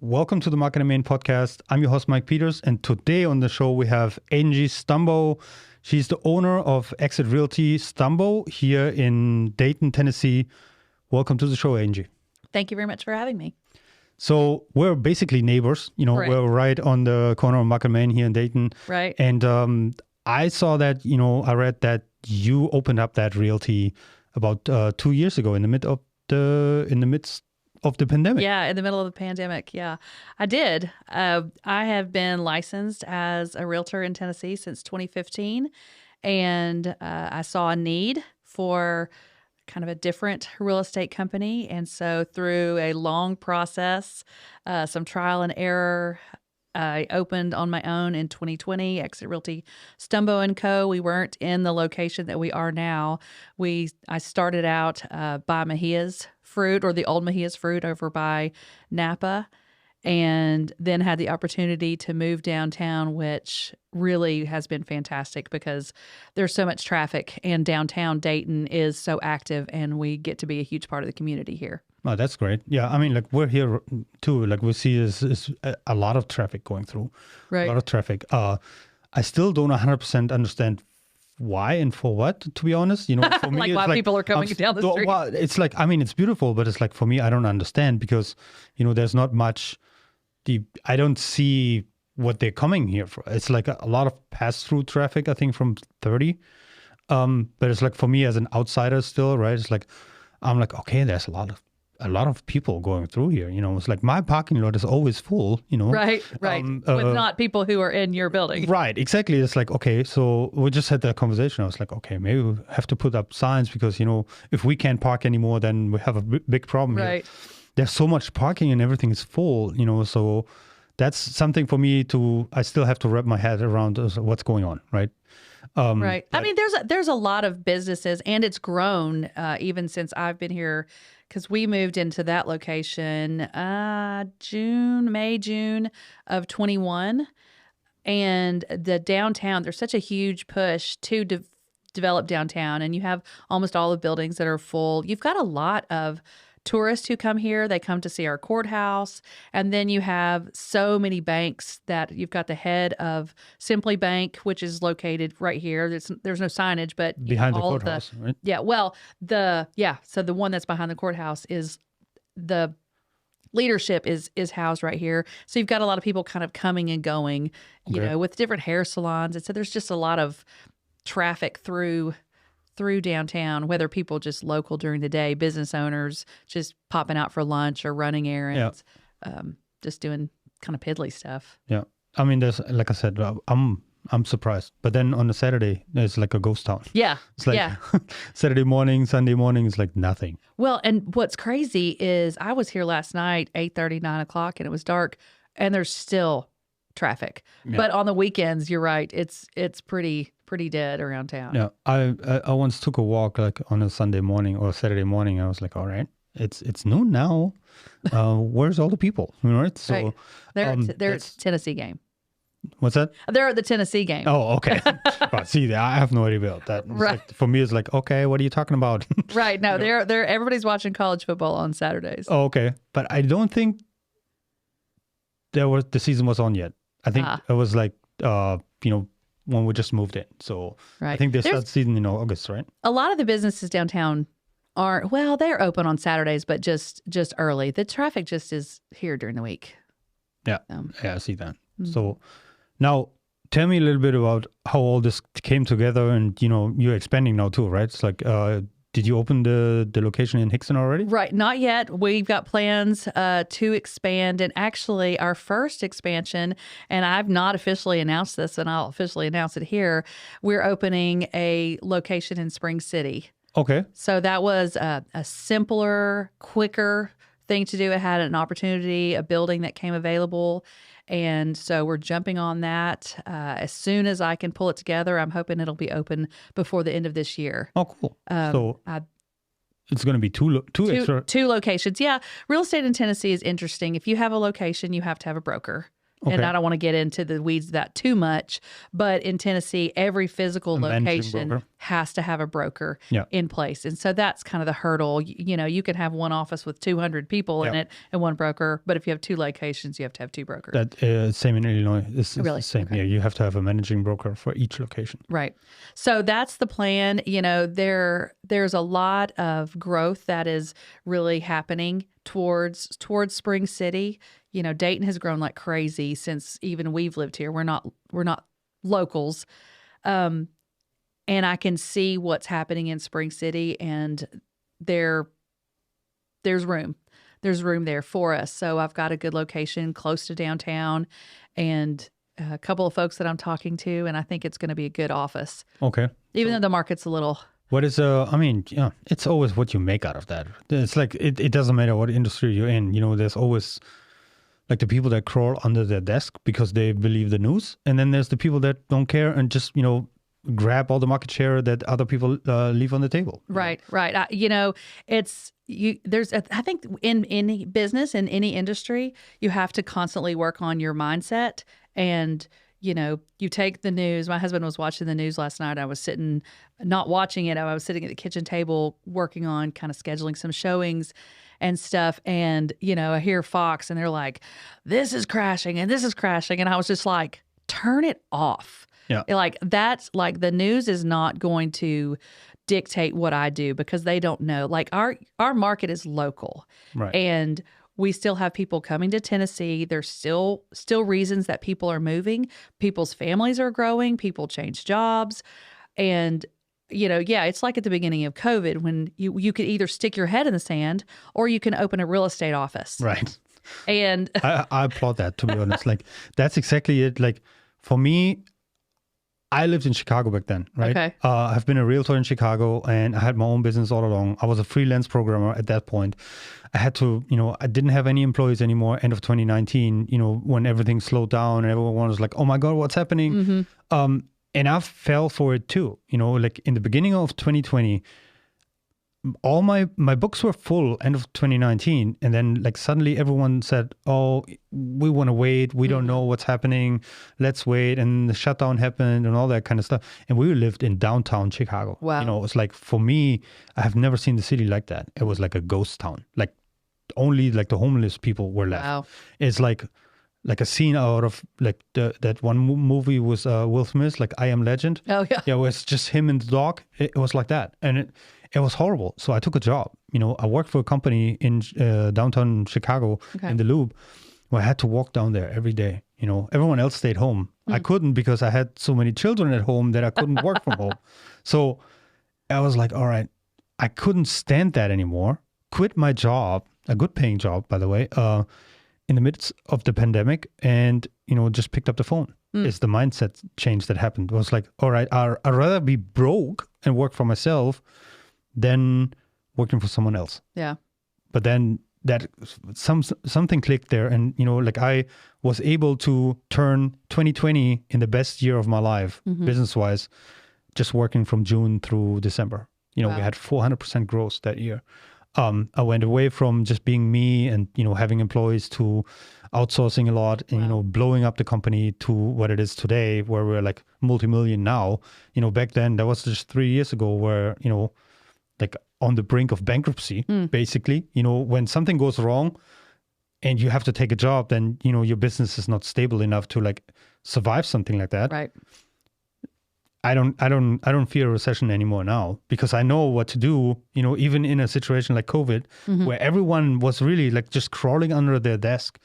Welcome to the Market and Main podcast. I'm your host, Mike Peters, and today on the show we have Angie Stumbo. She's the owner of EXIT Realty Stumbo here in Dayton, Tennessee. Welcome to the show, Angie. Thank you very much for having me. So we're basically neighbors. Correct. We're right on the corner of Market and Main here in Dayton. Right. And I saw that, I read that you opened up that realty about 2 years ago in the midst of the pandemic. Yeah, in the middle of the pandemic. Yeah, I did. I have been licensed as a realtor in Tennessee since 2015, and I saw a need for kind of a different real estate company. And so through a long process, some trial and error, I opened on my own in 2020, EXIT Realty Stumbo CO. We weren't in the location that we are now. I started out by Mapeus fruit, or the old Mapeus fruit over by Napa, and then had the opportunity to move downtown, which really has been fantastic because there's so much traffic and downtown Dayton is so active, and we get to be a huge part of the community here. Oh, that's great. Yeah, I mean, we're here too. We see is a lot of traffic going through. Right. A lot of traffic. I still don't 100% understand why and for what, to be honest. For me, Like it's why people are coming down the street. Well, it's like, it's beautiful, but it's like, for me, I don't understand because, there's not much. I don't see what they're coming here for. It's like a lot of pass-through traffic, I think, from 30. But it's like, for me as an outsider still, right? It's like, I'm like, okay, there's a lot of people going through here. It's like my parking lot is always full, Right. With not people who are in your building. Right, exactly. It's like, okay, so we just had that conversation. I was like, okay, maybe we have to put up signs because, if we can't park anymore, then we have a big problem here. Right. There's so much parking and everything is full, so that's something for me I still have to wrap my head around what's going on, right? Right. I mean, there's a lot of businesses, and it's grown even since I've been here, because we moved into that location May, June of 21. And the downtown, there's such a huge push to develop downtown, and you have almost all the buildings that are full. You've got a lot of tourists who come here. They come to see our courthouse. And then you have so many banks that you've got the head of Simply Bank, which is located right here. There's no signage, but behind the courthouse, right? Yeah. Well, so the one that's behind the courthouse is the leadership is housed right here. So you've got a lot of people kind of coming and going, with different hair salons. And so there's just a lot of traffic through downtown, whether people just local during the day, business owners just popping out for lunch or running errands, just doing kind of piddly stuff. Yeah. I mean, there's, like I said, I'm surprised. But then on a Saturday, there's like a ghost town. Yeah. It's like Saturday morning, Sunday morning is like nothing. Well, and what's crazy is I was here last night, 8:30, 9 o'clock, and it was dark, and there's still traffic. Yeah. But on the weekends, you're right, it's pretty dead around town. Yeah, I once took a walk like on a Sunday morning or Saturday morning. I was like, all right, it's noon now. Where's all the people? Right? So right. They're at the Tennessee game. What's that? They're at the Tennessee game. Oh, okay. See, I have no idea about that. Right. Like, for me, it's like, okay, what are you talking about? Right. No, they're everybody's watching college football on Saturdays. Oh, okay. But I don't think the season was on yet. I think it was like, when we just moved in. So right. I think they start season in August, right? A lot of the businesses downtown they're open on Saturdays, but just early. The traffic just is here during the week. Yeah. Yeah, I see that. Mm-hmm. So now tell me a little bit about how all this came together, and, you're expanding now too, right? It's like, did you open the location in Hickson already? Right. Not yet. We've got plans to expand. And actually, our first expansion, and I've not officially announced this, and I'll officially announce it here, we're opening a location in Spring City. Okay. So that was a simpler, quicker thing to do. It had an opportunity, a building that came available. And so we're jumping on that as soon as I can pull it together. I'm hoping it'll be open before the end of this year. Oh, cool. So it's going to be two locations. Yeah. Real estate in Tennessee is interesting. If you have a location, you have to have a broker. And Okay. I don't want to get into the weeds of that too much, but in Tennessee, every physical managing location broker. has to have a broker Yeah. in place. And so that's kind of the hurdle. You can have one office with 200 people in Yeah. it and one broker, but if you have 2 locations, you have to have 2 brokers. That same in Illinois. It's Really? the same. Okay. Yeah, you have to have a managing broker for each location. Right. So that's the plan. There's a lot of growth that is really happening towards Spring City. Dayton has grown like crazy since even we've lived here. We're not locals. And I can see what's happening in Spring City, and there's room. There's room there for us. So I've got a good location close to downtown and a couple of folks that I'm talking to, and I think it's going to be a good office. Okay. Even though the market's a little... What is I mean, yeah, it's always what you make out of that. It's like it doesn't matter what industry you're in. There's always like the people that crawl under their desk because they believe the news, and then there's the people that don't care and just grab all the market share that other people leave on the table. Right. I think in any business, in any industry, you have to constantly work on your mindset. And, you take the news. My husband was watching the news last night. I was sitting, not watching it. I was sitting at the kitchen table working on kind of scheduling some showings and stuff. And, I hear Fox and they're like, this is crashing and this is crashing. And I was just like, turn it off. Yeah. Like that's like the news is not going to dictate what I do because they don't know. Like our market is local. Right. And we still have people coming to Tennessee. There's still reasons that people are moving. People's families are growing. People change jobs. And, it's like at the beginning of COVID when you could either stick your head in the sand or you can open a real estate office. Right. And I applaud that, to be honest. Like, that's exactly it. Like, for me, I lived in Chicago back then, right? Okay. I've been a realtor in Chicago and I had my own business all along. I was a freelance programmer at that point. I had to, I didn't have any employees anymore. End of 2019, when everything slowed down and everyone was like, oh my God, what's happening? Mm-hmm. And I fell for it too. Like in the beginning of 2020, all my books were full end of 2019. And then like suddenly everyone said, oh, we want to wait. We don't know what's happening. Let's wait. And the shutdown happened and all that kind of stuff. And we lived in downtown Chicago. Wow. It was like, for me, I have never seen the city like that. It was like a ghost town. Like only like the homeless people were left. Wow. It's like a scene out of like that one movie was Will Smith, like I Am Legend. Oh yeah. Yeah, it was just him and the dog. It was like that. And it was horrible. So I took a job. I worked for a company in downtown Chicago in the Loop where I had to walk down there every day. Everyone else stayed home. I couldn't because I had so many children at home that I couldn't work from home. So I was like, all right, I couldn't stand that anymore. Quit my job, a good paying job, by the way, in the midst of the pandemic and, just picked up the phone. It's the mindset change that happened. It was like, all right, I'd rather be broke and work for myself than working for someone else. Yeah. But then that something clicked there. And, like I was able to turn 2020 in the best year of my life, business-wise, just working from June through December. We had 400% growth that year. I went away from just being me and, having employees to outsourcing a lot and, blowing up the company to what it is today, where we're like multi-million now. Back then, that was just 3 years ago where, like on the brink of bankruptcy, basically. When something goes wrong and you have to take a job, then, your business is not stable enough to like survive something like that. Right. I don't fear a recession anymore now because I know what to do, even in a situation like COVID, where everyone was really like just crawling under their desk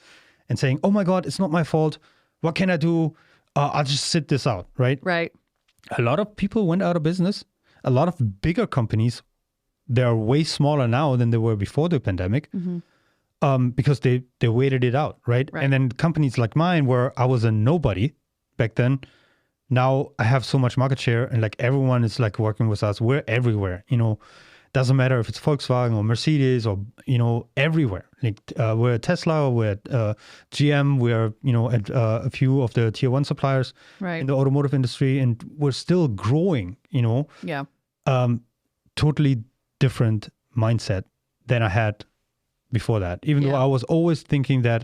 and saying, oh my God, it's not my fault. What can I do? I'll just sit this out, right? Right. A lot of people went out of business. A lot of bigger companies, they're way smaller now than they were before the pandemic because they waited it out, right? And then companies like mine, where I was a nobody back then, now I have so much market share and like everyone is like working with us. We're everywhere, doesn't matter if it's Volkswagen or Mercedes or, everywhere. Like we're at Tesla, we're at GM, we're, at a few of the tier 1 suppliers in the automotive industry, and we're still growing, Yeah. Totally different mindset than I had before that. Even though I was always thinking that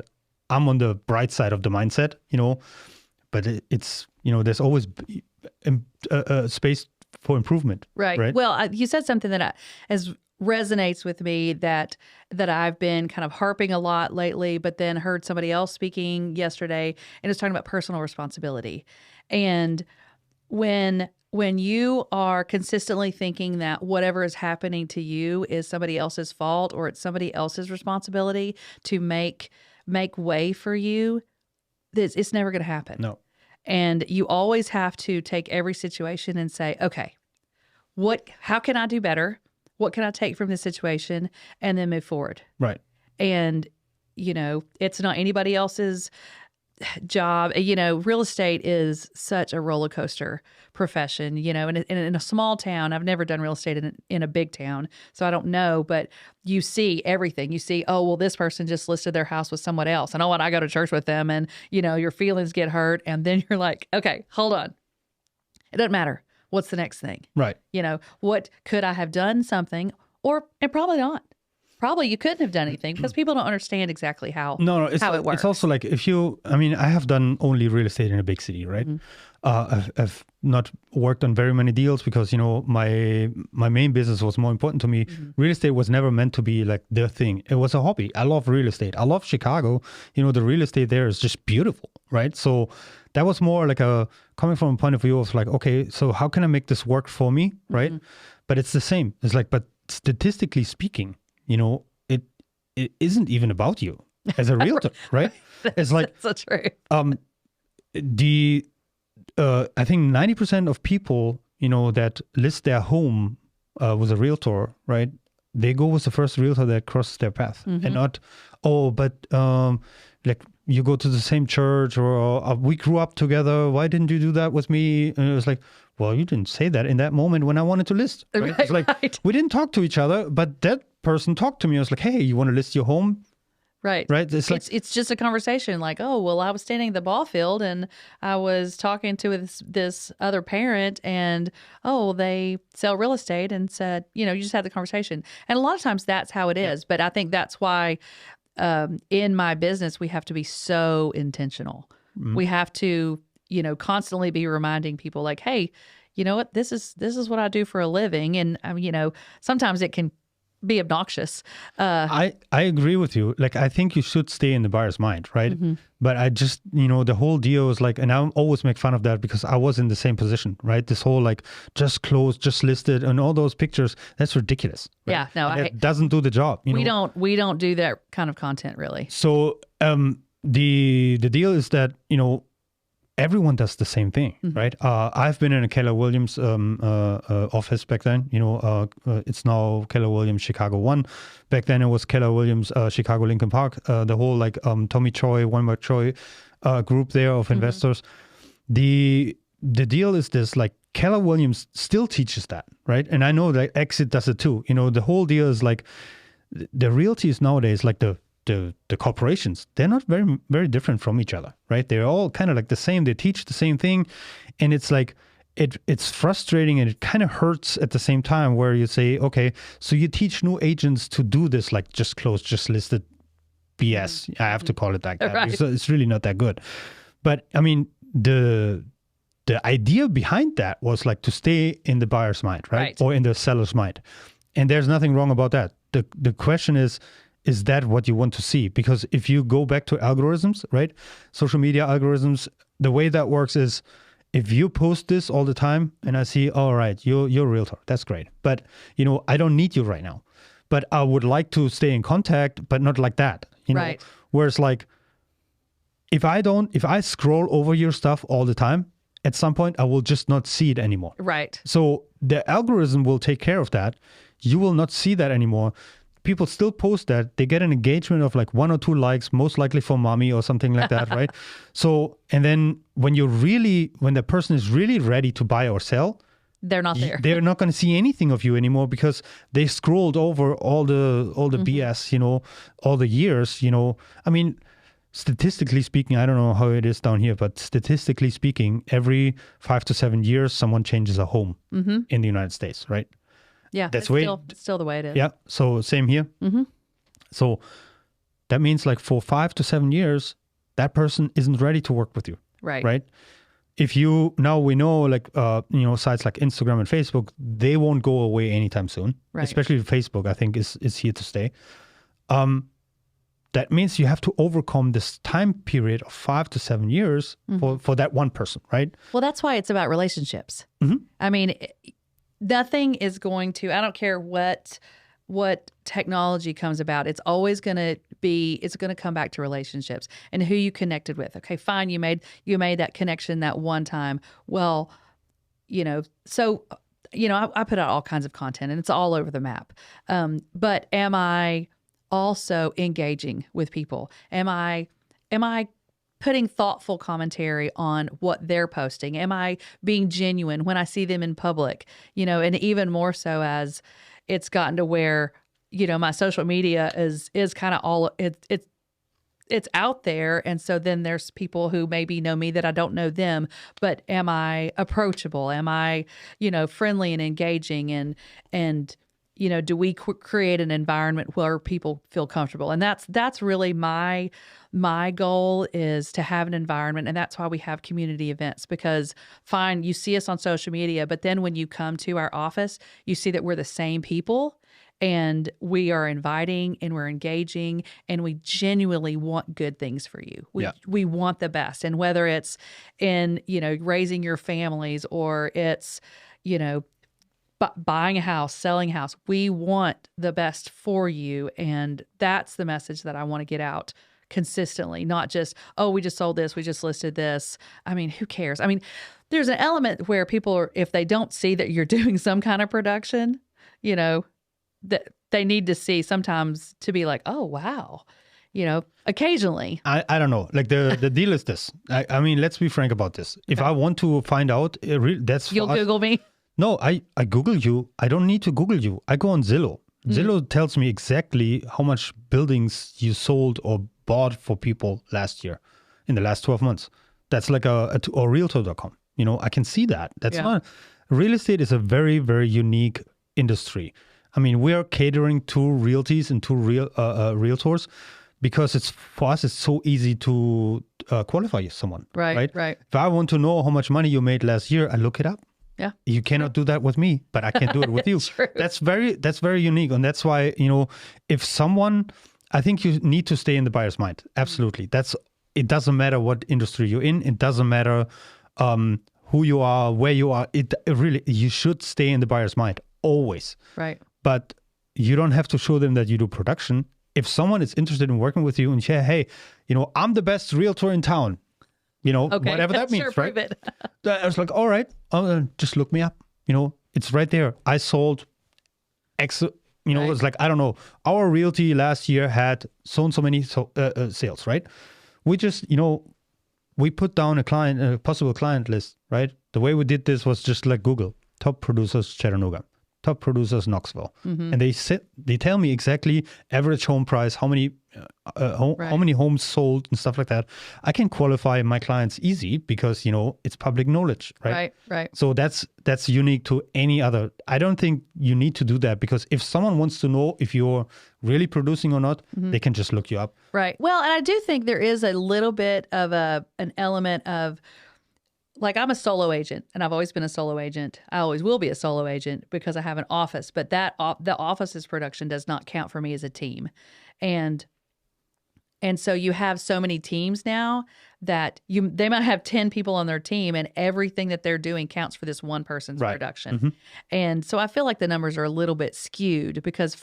I'm on the bright side of the mindset, but it's, there's always space for improvement. Right. Well, you said something that resonates with me that I've been kind of harping a lot lately, but then heard somebody else speaking yesterday and it's talking about personal responsibility. And when you are consistently thinking that whatever is happening to you is somebody else's fault or it's somebody else's responsibility to make way for you, it's never going to happen. No. And you always have to take every situation and say, okay, how can I do better? What can I take from this situation? And then move forward. Right. And, it's not anybody else's job. Real estate is such a roller coaster profession, and in a small town, I've never done real estate in a big town, so I don't know, but you see everything. You see, oh, well, this person just listed their house with someone else, and oh, and I go to church with them, and, your feelings get hurt, and then you're like, okay, hold on. It doesn't matter. What's the next thing? Right. What could I have done something and probably not. Probably you couldn't have done anything because people don't understand exactly how it works. It's also like I have done only real estate in a big city, right? Mm-hmm. I've not worked on very many deals because, my main business was more important to me. Mm-hmm. Real estate was never meant to be like the thing. It was a hobby. I love real estate. I love Chicago. The real estate there is just beautiful, right? So that was more like coming from a point of view of like, okay, so how can I make this work for me, right? Mm-hmm. But it's the same. It's like, but statistically speaking, it isn't even about you as a realtor, right? It's like that's so true. I think 90% of people, that list their home with a realtor, right? They go with the first realtor that crosses their path, mm-hmm. and not, like you go to the same church or we grew up together. Why didn't you do that with me? And it was like, well, you didn't say that in that moment when I wanted to list. Right? It's like we didn't talk to each other, but that person talked to me. I was like, hey, you want to list your home? Right. Right. It's just a conversation like, oh, well, I was standing at the ball field and I was talking to this other parent and, oh, they sell real estate and said, you just had the conversation. And a lot of times that's how it is. But I think that's why in my business, we have to be so intentional. Mm-hmm. We have to, constantly be reminding people like, hey, you know what, this is what I do for a living. And, sometimes it can be obnoxious. I agree with you. Like, I think you should stay in the buyer's mind, right? Mm-hmm. But I just, the whole deal is like, and I always make fun of that because I was in the same position, right? This whole like just closed, just listed, and all those pictures, that's ridiculous. Right? Yeah, no, it doesn't do the job. We don't do that kind of content really. So the deal is that, everyone does the same thing, mm-hmm. right? I've been in a Keller Williams office back then. It's now Keller Williams Chicago 1. Back then it was Keller Williams Chicago Lincoln Park. The whole like Tommy Choi, Weinberg Choi group there of investors. Mm-hmm. The deal is this, like Keller Williams still teaches that, right? And I know that EXIT does it too. The whole deal is like the realties nowadays, like the corporations, they're not very, very different from each other, right? They're all kind of like the same. They teach the same thing. And it's like, it's frustrating and it kind of hurts at the same time where you say, okay, so you teach new agents to do this, like just closed, just listed BS. I have to call it like that. Right. Because it's really not that good. But I mean, the idea behind that was like to stay in the buyer's mind, right? Or in the seller's mind. And there's nothing wrong about that. The question is that what you want to see? Because if you go back to algorithms, right? Social media algorithms, the way that works is if you post this all the time and I see, all right, you're a realtor, that's great. But, I don't need you right now. But I would like to stay in contact, but not like that. Right. Whereas like, if I scroll over your stuff all the time, at some point I will just not see it anymore. Right. So the algorithm will take care of that. You will not see that anymore. People still post that. They get an engagement of like 1 or 2 likes, most likely for mommy or something like that, right? So, and then when the person is really ready to buy or sell, they're not there. They're not going to see anything of you anymore because they scrolled over all the mm-hmm. BS, all the years, I mean, statistically speaking, I don't know how it is down here, but statistically speaking, every 5 to 7 years, someone changes a home mm-hmm. in the United States, right? Yeah, that's still the way it is. Yeah, so same here. Mm-hmm. So that means like for 5 to 7 years, that person isn't ready to work with you. Right. Right. If you, now we know like, sites like Instagram and Facebook, they won't go away anytime soon. Right. Especially Facebook, I think is here to stay. That means you have to overcome this time period of 5 to 7 years for that one person, right? Well, that's why it's about relationships. I mean, nothing is going to, I don't care what technology comes about, it's always going to it's going to come back to relationships and who you connected with. Okay, fine, you made that connection that one time. Well, so I put out all kinds of content and it's all over the map. But am I also engaging with people? Am I putting thoughtful commentary on what they're posting? Am I being genuine when I see them in public? And even more so as it's gotten to where, my social media is kind of all it's out there. And so then there's people who maybe know me that I don't know them, but am I approachable? Am I, friendly and engaging? And do we create an environment where people feel comfortable? And that's really my goal, is to have an environment. And that's why we have community events, because fine, you see us on social media, but then when you come to our office, you see that we're the same people and we are inviting and we're engaging and we genuinely want good things for you. We want the best. And whether it's in, raising your families or it's, buying a house, selling a house, we want the best for you. And that's the message that I want to get out consistently, not just, oh, we just sold this, we just listed this. I mean, who cares? I mean, there's an element where people are, if they don't see that you're doing some kind of production, that they need to see sometimes to be like, oh, wow. Occasionally. I don't know. Like the deal is this. I mean, let's be frank about this. If I want to find out, that's you'll Google me. No, I Google you. I don't need to Google you. I go on Zillow. Zillow tells me exactly how much buildings you sold or bought for people last year in the last 12 months. That's like or realtor.com. I can see that. That's not, real estate is a very, very unique industry. I mean, we're catering to realties and to realtors because for us, it's so easy to qualify someone. Right. If I want to know how much money you made last year, I look it up. Yeah. You cannot do that with me, but I can do it with you. True. That's very unique. And that's why, if someone, I think you need to stay in the buyer's mind. Absolutely. It doesn't matter what industry you're in. It doesn't matter who you are, where you are. It really, you should stay in the buyer's mind always. Right. But you don't have to show them that you do production. If someone is interested in working with you and say, hey, I'm the best realtor in town, okay. whatever that means, sure, right? Prove it. I was like, all right, just look me up. It's right there. I sold X, right. It's like, I don't know. Our realty last year had so many sales, right? We just, we put down a possible client list, right? The way we did this was just like Google, top producers Chattanooga, top producers Knoxville. And they tell me exactly average home price, how many how many homes sold and stuff like that. I can qualify my clients easy because it's public knowledge, right? Right. So that's unique to any other. I don't think you need to do that, because if someone wants to know if you're really producing or not, they can just look you up. Right. Well, and I do think there is a little bit of an element of, like, I'm a solo agent, and I've always been a solo agent. I always will be a solo agent because I have an office, but the office's production does not count for me as a team. And so you have so many teams now that they might have 10 people on their team, and everything that they're doing counts for this one person's production. And so I feel like the numbers are a little bit skewed because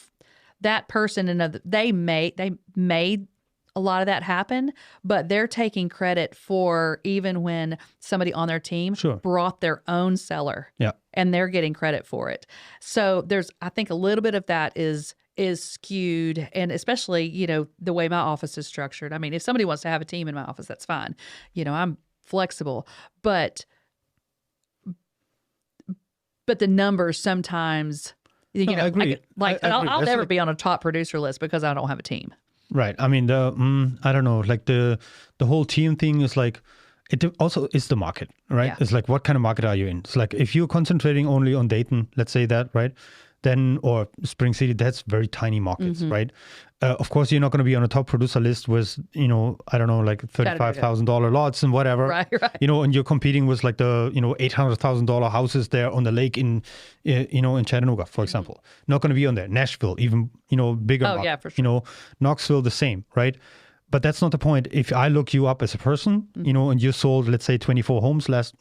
that person, they made a lot of that happen, but they're taking credit for even when somebody on their team brought their own seller, and they're getting credit for it. So I think a little bit of that is skewed, and especially, the way my office is structured. I mean, if somebody wants to have a team in my office, that's fine. I'm flexible, but the numbers sometimes, I agree. I'll never be on a top producer list because I don't have a team. Right. I mean, I don't know, like the whole team thing is like, it also is the market, right? Yeah. It's like, what kind of market are you in? It's like, if you're concentrating only on Dayton, let's say that, right? then, or Spring City, that's very tiny markets, right? Of course, you're not going to be on a top producer list with, I don't know, like $35,000 lots and whatever, right. And you're competing with like the, $800,000 houses there on the lake in Chattanooga, for example. Not going to be on there. Nashville, even, bigger. Oh, yeah, for sure. Knoxville, the same, right? But that's not the point. If I look you up as a person, and you sold, let's say, 24 homes last,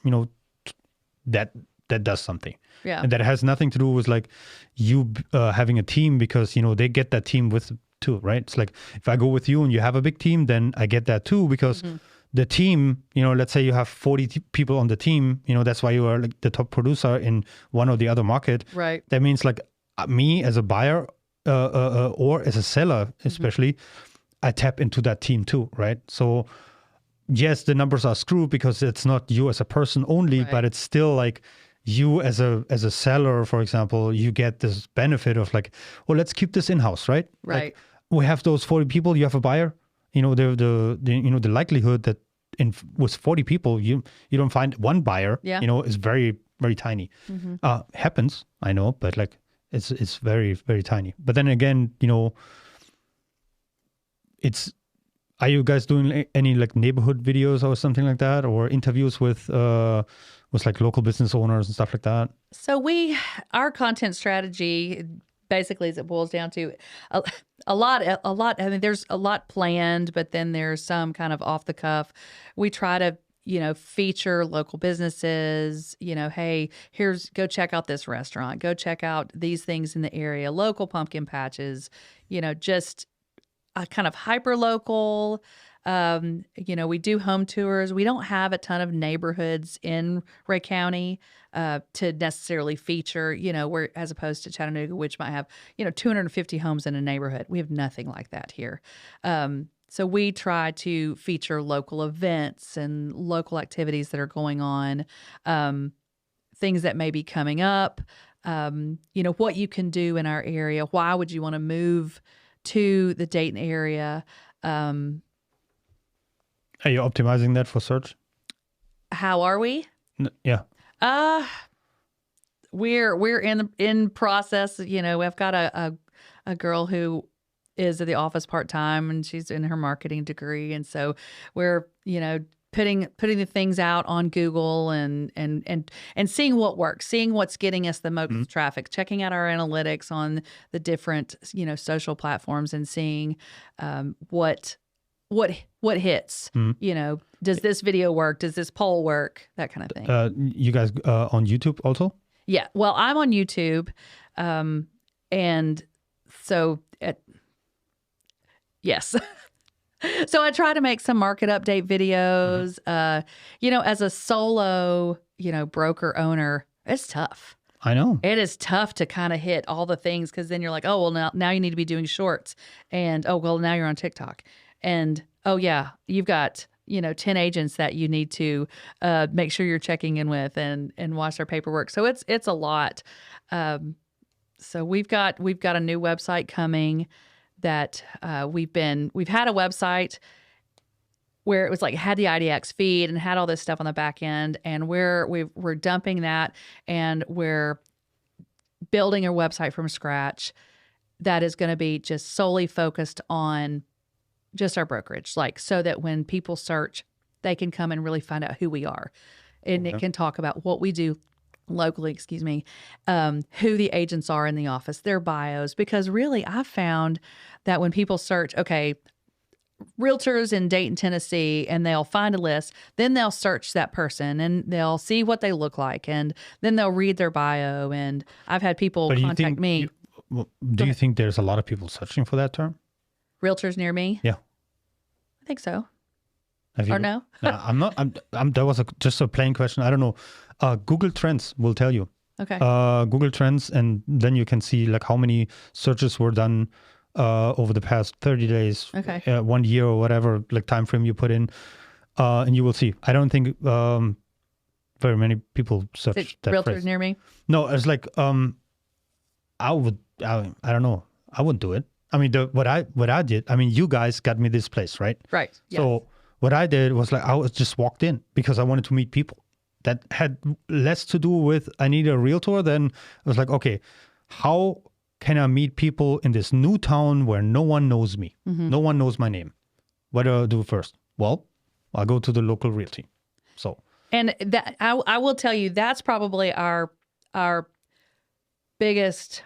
that does something. Yeah. And that has nothing to do with like you having a team, because, they get that team with too, right? It's like if I go with you and you have a big team, then I get that too, because the team, let's say you have 40 people on the team, that's why you are like the top producer in one or the other market. Right. That means like me as a buyer or as a seller, especially, I tap into that team too, right? So yes, the numbers are screwed because it's not you as a person only, Right. but it's still like you as a seller, for example, you get this benefit of like, well, let's keep this in-house, right? Right. Like, we have those 40 people, you have a buyer, the likelihood that with 40 people, you don't find one buyer, is very, very tiny. Happens, I know, but like it's very, very tiny. But then again, are you guys doing any like neighborhood videos or something like that, or interviews with like local business owners and stuff like that? So our content strategy, basically, as it boils down to a lot. I mean, there's a lot planned, but then there's some kind of off the cuff. We try to, feature local businesses, hey, go check out this restaurant, go check out these things in the area, local pumpkin patches, just kind of hyper local. We do home tours. We don't have a ton of neighborhoods in Ray County to necessarily feature, where as opposed to Chattanooga, which might have, 250 homes in a neighborhood. We have nothing like that here. So we try to feature local events and local activities that are going on, things that may be coming up, what you can do in our area. Why would you want to move to the Dayton area? Are you optimizing that for search? How are we? Yeah. We're in process. We've got a girl who is at the office part-time, and she's in her marketing degree, and so we're putting the things out on Google and seeing what works, seeing what's getting us the most traffic, checking out our analytics on the different social platforms, and seeing what hits. Does this video work? Does this poll work? That kind of thing. You guys on YouTube also? Yeah. Well, I'm on YouTube, and so yes. So I try to make some market update videos. As a solo, broker owner, it's tough. I know. It is tough to kind of hit all the things, because then you're like, oh, well, now you need to be doing shorts. And, oh, well, now you're on TikTok. And, oh, yeah, you've got, 10 agents that you need to make sure you're checking in with and watch their paperwork. So it's a lot. So we've got a new website coming that we've had a website where it was like had the IDX feed and had all this stuff on the back end, and we're dumping that, and we're building a website from scratch that is going to be just solely focused on just our brokerage, like so that when people search, they can come and really find out who we are, and it can talk about what we do locally, who the agents are in the office, their bios, because really I've found that when people search, okay, realtors in Dayton, Tennessee, and they'll find a list, then they'll search that person and they'll see what they look like, and then they'll read their bio. And I've had people contact me. Do you think there's a lot of people searching for that term? Realtors near me? Yeah. I think so. Or no? No, I'm not. That was just a plain question. I don't know. Google Trends will tell you. Okay. Google Trends, and then you can see like how many searches were done over the past 30 days, 1 year or whatever like time frame you put in, and you will see. I don't think very many people search that realtors phrase. Near me. No, it's like I don't know. I wouldn't do it. I mean, what I did. I mean, you guys got me this place, right? Right. Yes. So what I did was like I was just walked in because I wanted to meet people. That had less to do with I need a realtor than I was like, okay, how can I meet people in this new town where no one knows me? No one knows my name. What do I do first? Well, I'll go to the local realty. So, and that I will tell you, that's probably our biggest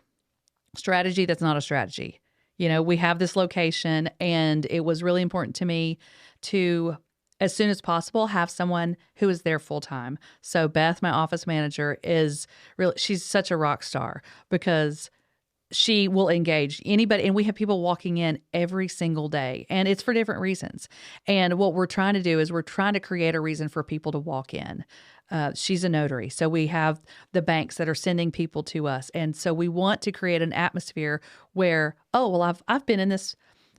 strategy. That's not a strategy. We have this location, and it was really important to me to, as soon as possible, have someone who is there full time. So Beth, my office manager, she's such a rock star because she will engage anybody. And we have people walking in every single day, and it's for different reasons. And what we're trying to do is we're trying to create a reason for people to walk in. She's a notary. So we have the banks that are sending people to us. And so we want to create an atmosphere where, oh, well, I've been in this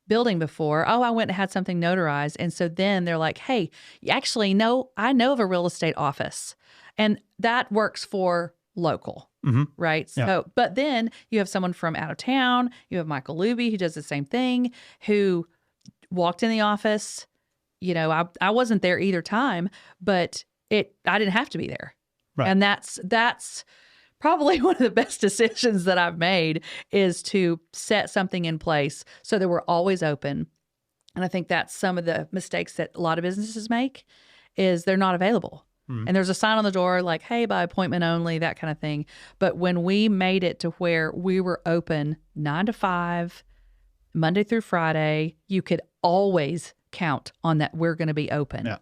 building before. Oh, I went and had something notarized. And so then they're like, hey, actually, no, I know of a real estate office. And that works for local, right? Yeah. So, but then you have someone from out of town. You have Michael Luby, who does the same thing, who walked in the office. I wasn't there either time, but I didn't have to be there. Right. And that's probably one of the best decisions that I've made, is to set something in place so that we're always open. And I think that's some of the mistakes that a lot of businesses make, is they're not available. And there's a sign on the door like, hey, by appointment only, that kind of thing. But when we made it to where we were open 9 to 5, Monday through Friday, you could always count on that we're going to be open.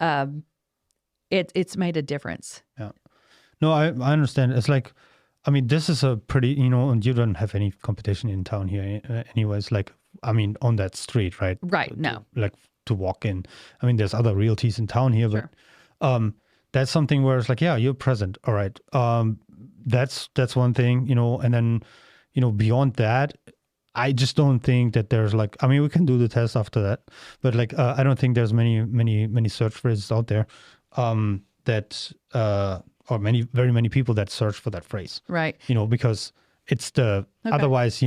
Yeah. It's made a difference. Yeah. No, I understand. It's like, I mean, this is a pretty, and you don't have any competition in town here anyways. Like, I mean, on that street, right? Right. No. To walk in. I mean, there's other realties in town here, Sure. but that's something where it's like, yeah, you're present. All right. That's one thing, and then, beyond that, I just don't think that there's like, I mean, we can do the test after that, but like, I don't think there's many search phrases out there that, or very many people that search for that phrase. Right. Because it's otherwise,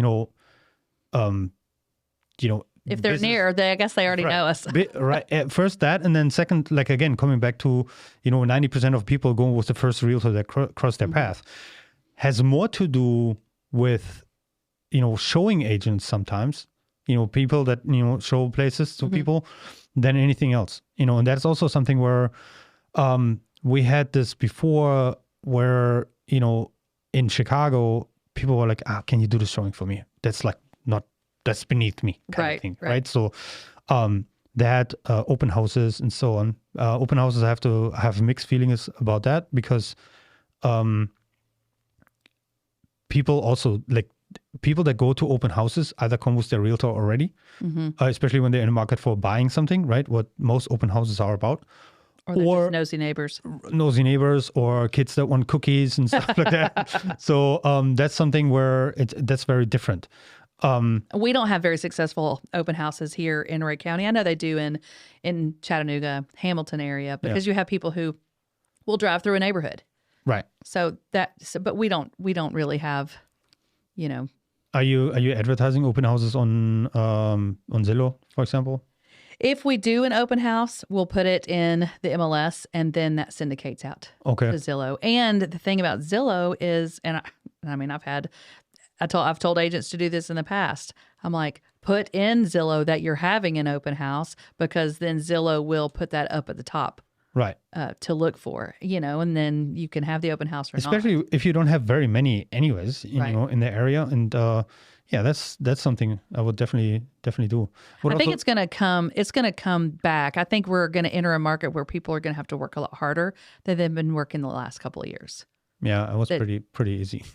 if they're near, I guess they already know us. Right. First that, and then second, like again, coming back to, 90% of people going with the first realtor that cross their path, has more to do with, showing agents sometimes, people that, show places to people than anything else, and that's also something where we had this before where, in Chicago, people were like, can you do the showing for me? That's like that's beneath me kind of thing, right? So that open houses and so on. Open houses, I have to have mixed feelings about that, because people also, like, people that go to open houses either come with their realtor already, especially when they're in the market for buying something, right? What most open houses are about. Or just nosy neighbors. Nosy neighbors, or kids that want cookies and stuff like that. So that's something where that's very different. We don't have very successful open houses here in Rhea County. I know they do in Chattanooga, Hamilton area, because you have people who will drive through a neighborhood. Right. But we don't really have, Are you advertising open houses on Zillow, for example? If we do an open house, we'll put it in the MLS, and then that syndicates out to Zillow. And the thing about Zillow is, I've told agents to do this in the past. I'm like, put in Zillow that you're having an open house, because then Zillow will put that up at the top, right? To look for, and then you can have the open house or especially not. If you don't have very many, anyways, in the area, and that's something I would definitely do. I think it's gonna come back. I think we're gonna enter a market where people are gonna have to work a lot harder than they've been working the last couple of years. Yeah, it was pretty easy.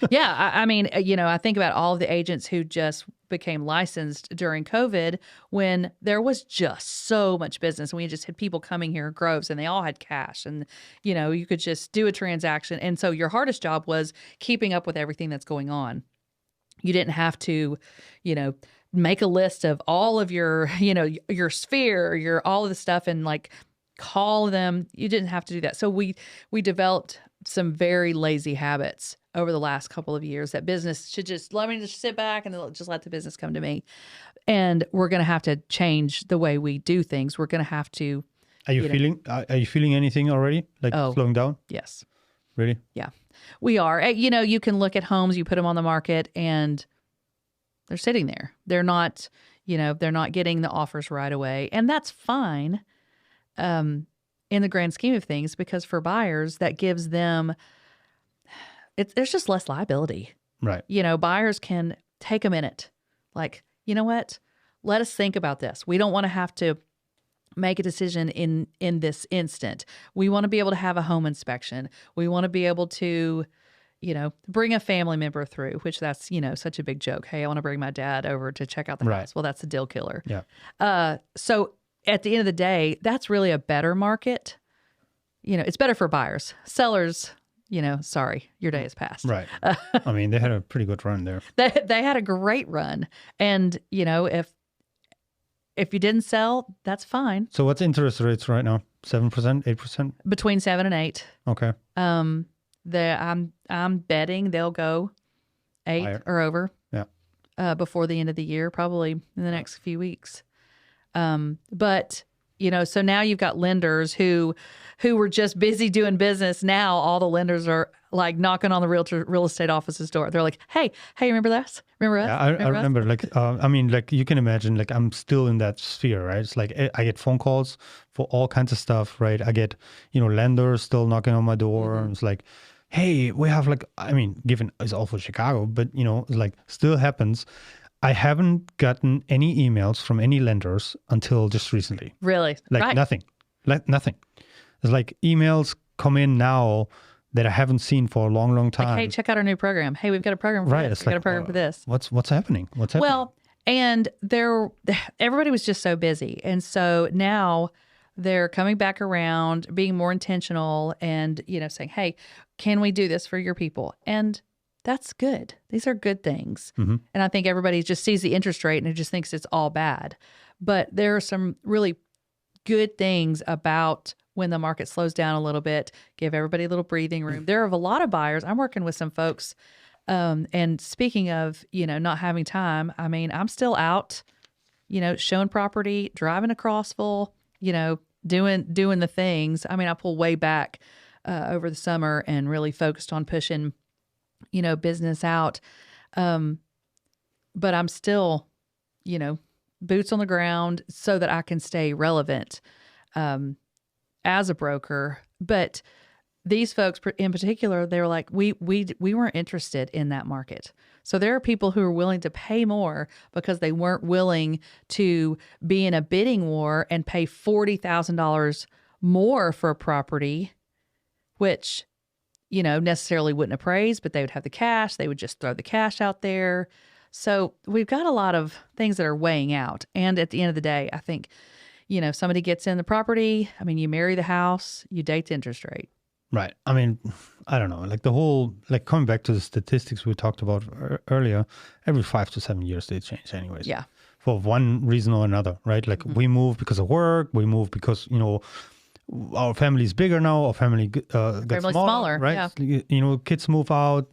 Yeah, I mean, I think about all of the agents who just became licensed during COVID, when there was just so much business, and we just had people coming here in groves, and they all had cash, and you could just do a transaction. And so your hardest job was keeping up with everything that's going on. You didn't have to, make a list of all of your, your sphere, all of the stuff, and like call them. You didn't have to do that. So we developed some very lazy habits over the last couple of years, that business should let me just sit back and just let the business come to me. And we're going to have to change the way we do things. We're going to have to. Are you feeling anything already? Like slowing down? Yes. Really? Yeah, we are. You know, you can look at homes, you put them on the market, and they're sitting there. They're not, you know, they're not getting the offers right away. And that's fine in the grand scheme of things, because for buyers, that gives them, there's just less liability. Right. You know, buyers can take a minute. Like, you know what? Let us think about this. We don't want to have to make a decision in this instant. We want to be able to have a home inspection. We want to be able to, you know, bring a family member through, which that's, you know, such a big joke. Hey, I want to bring my dad over to check out the Right. house. Well, that's a deal killer. Yeah. So at the end of the day, that's really a better market. You know, it's better for buyers. Sellers, you know, sorry, your day has passed. Right. I mean, they had a pretty good run there. They had a great run. And, you know, if you didn't sell, that's fine. So what's interest rates right now? 7%, 8%? Between 7 and 8. Okay. I'm betting they'll go 8 Higher. or over. Yeah. Before the end of the year, probably in the next few weeks. But you know, so now you've got lenders who were just busy doing business. Now all the lenders are like knocking on the real estate office's door. They're like, hey, remember this? Remember us? Yeah, I remember. Like, I mean, like you can imagine. Like, I'm still in that sphere, right? It's like I get phone calls for all kinds of stuff, right? I get, you know, lenders still knocking on my door. Mm-hmm. It's like, hey, we have like, I mean, given it's all for Chicago, but you know, it's like still happens. I haven't gotten any emails from any lenders until just recently. Really? Like Right. nothing. Like nothing. It's like emails come in now that I haven't seen for a long, long time. Like, hey, check out our new program. Hey, we've got a program for Right. this. It's We've got like, a program for this. What's happening? What's happening? Well, and everybody was just so busy. And so now they're coming back around, being more intentional and, you know, saying, hey, can we do this for your people? And that's good. These are good things. Mm-hmm. And I think everybody just sees the interest rate and it just thinks it's all bad. But there are some really good things about when the market slows down a little bit, give everybody a little breathing room. There are a lot of buyers. I'm working with some folks. And speaking of, you know, not having time, I mean, I'm still out, you know, showing property, driving to Crossville, you know, doing the things. I mean, I pulled way back over the summer and really focused on pushing, you know, business out. But I'm still, you know, boots on the ground so that I can stay relevant as a broker. But these folks in particular, they were like, we weren't interested in that market. So there are people who are willing to pay more because they weren't willing to be in a bidding war and pay $40,000 more for a property, which, you know, necessarily wouldn't appraise, but they would have the cash. They would just throw the cash out there. So we've got a lot of things that are weighing out. And at the end of the day, I think, you know, somebody gets in the property. I mean, you marry the house, you date the interest rate. Right. I mean, I don't know, like the whole, like coming back to the statistics we talked about earlier, every 5 to 7 years they change anyways. Yeah. For one reason or another, right? Like we move because of work, we move because, you know, our family's bigger now, our family gets smaller, right? Yeah. You know, kids move out.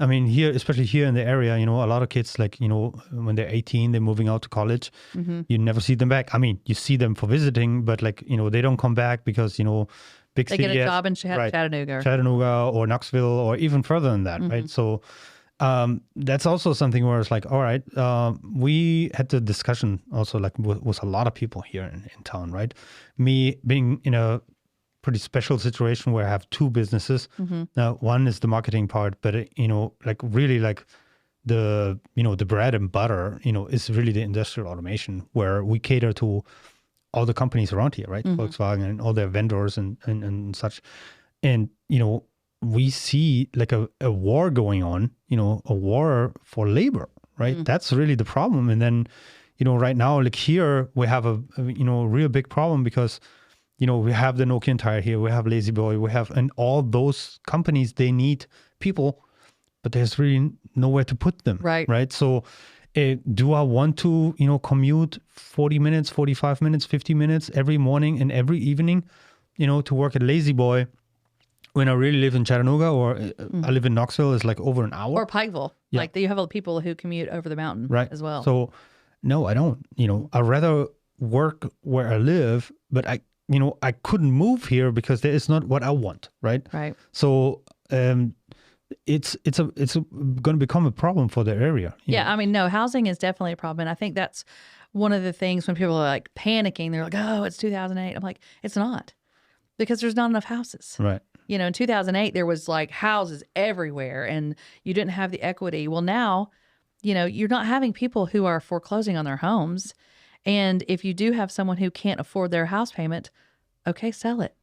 I mean, here, especially here in the area, you know, a lot of kids, like, you know, when they're 18, they're moving out to college. Mm-hmm. You never see them back. I mean, you see them for visiting, but like, you know, they don't come back because, you know, big They city. get a job in right. Chattanooga. Or Knoxville or even further than that, right? So that's also something where it's like, all right, we had the discussion also like with a lot of people here in town, right? Me being in a pretty special situation where I have two businesses. Mm-hmm. Now, one is the marketing part, but you know, like really like the, you know, the bread and butter, you know, is really the industrial automation where we cater to all the companies around here, right? Mm-hmm. Volkswagen and all their vendors and such. And, you know, we see like a war going on, you know, a war for labor, right? Mm-hmm. That's really the problem. And then, you know, right now, like here, we have a you know, real big problem because, you know, we have the Nokian Tire here, we have Lazy Boy, and all those companies, they need people, but there's really nowhere to put them. Right. So do I want to, you know, commute 40 minutes, 45 minutes, 50 minutes every morning and every evening, you know, to work at Lazy Boy when I really live in Chattanooga or I live in Knoxville, is like over an hour. Or Pikeville. Yeah. Like you have people who commute over the mountain as well. So no, I don't. You know, I'd rather work where I live, but I couldn't move here because there is not what I want, right? Right. So it's going to become a problem for the area. you Yeah. know? I mean, no, housing is definitely a problem. And I think that's one of the things when people are like panicking, they're like, oh, it's 2008. I'm like, it's not, because there's not enough houses. Right. In 2008, there was like houses everywhere and you didn't have the equity. Well, now, you're not having people who are foreclosing on their homes. And if you do have someone who can't afford their house payment, okay, sell it.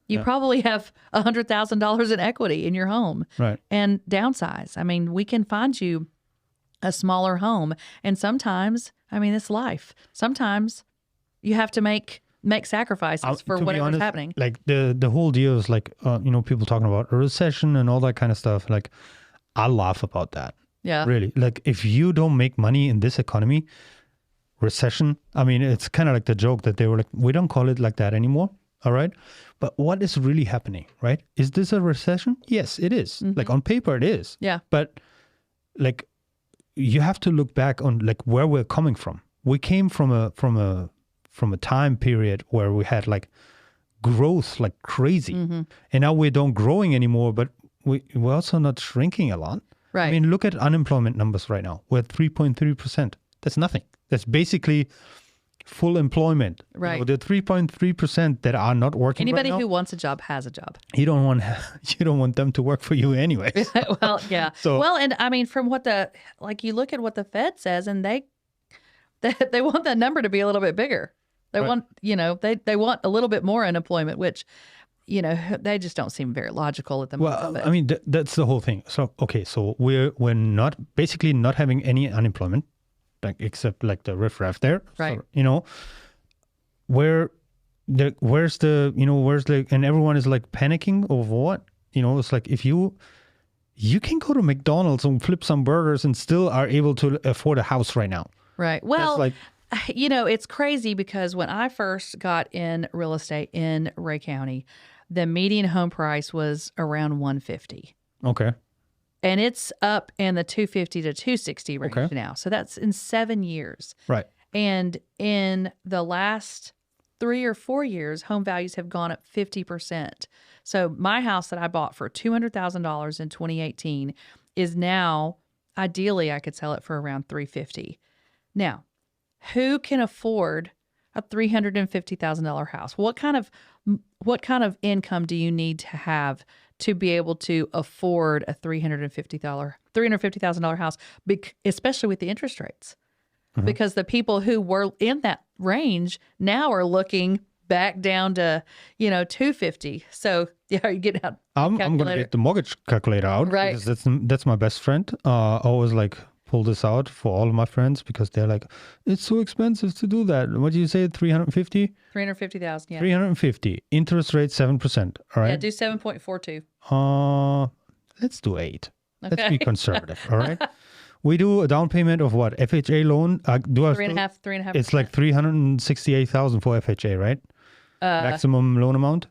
You probably have $100,000 in equity in your home. Right. And downsize. I mean, we can find you a smaller home. And sometimes, I mean, it's life. Sometimes you have to make sacrifices for To be whatever's honest, happening. Like the whole deal is like, people talking about a recession and all that kind of stuff. Like, I laugh about that. Yeah. Really. Like, if you don't make money in this economy, recession, I mean, it's kind of like the joke that they were like, we don't call it like that anymore. All right. But what is really happening, right? Is this a recession? Yes, it is. Like, on paper, it is. Yeah. But like, you have to look back on like where we're coming from. We came from a time period where we had like growth like crazy. And now we don't growing anymore, but we're also not shrinking a lot. Right. I mean, look at unemployment numbers right now. We're at 3.3%. That's nothing. That's basically full employment. Right. The 3.3% that are not working Anybody right now, who wants a job has a job. you don't want them to work for you anyway. Well, yeah. So- well, and I mean, from what you look at what the Fed says, and they want that number to be a little bit bigger. They Right. want, they want a little bit more unemployment, which, they just don't seem very logical at the moment. Well, but- I mean, that's the whole thing. So, okay, so we're not basically not having any unemployment, like except like the riffraff there. Right. So, where's the, and everyone is like panicking over what? It's like if you can go to McDonald's and flip some burgers and still are able to afford a house right now. Right. Well, like- it's crazy because when I first got in real estate in Ray County, the median home price was around $150. Okay. And it's up in the $250 to $260 range Okay. now. So that's in 7 years. Right. And in the last 3 or 4 years, home values have gone up 50%. So my house that I bought for $200,000 in 2018 is now, ideally, I could sell it for around $350,000. Now, who can afford a $350,000 house? What kind of income do you need to have to be able to afford a $350,000 house, especially with the interest rates? Because the people who were in that range now are looking back down to, $250,000. So yeah, you get out. I'm going to get the mortgage calculator out, Right. because that's my best friend. I always like pull this out for all of my friends because they're like, it's so expensive to do that. What do you say? 350? 350,000. Yeah. 350. Interest rate 7%. All right. Yeah. Do 7.42. Let's do 8. Let's Okay. be conservative. All right. We do a down payment of what? FHA loan? Do I 3.5%. It's like 368,000 for FHA, right? Maximum loan amount.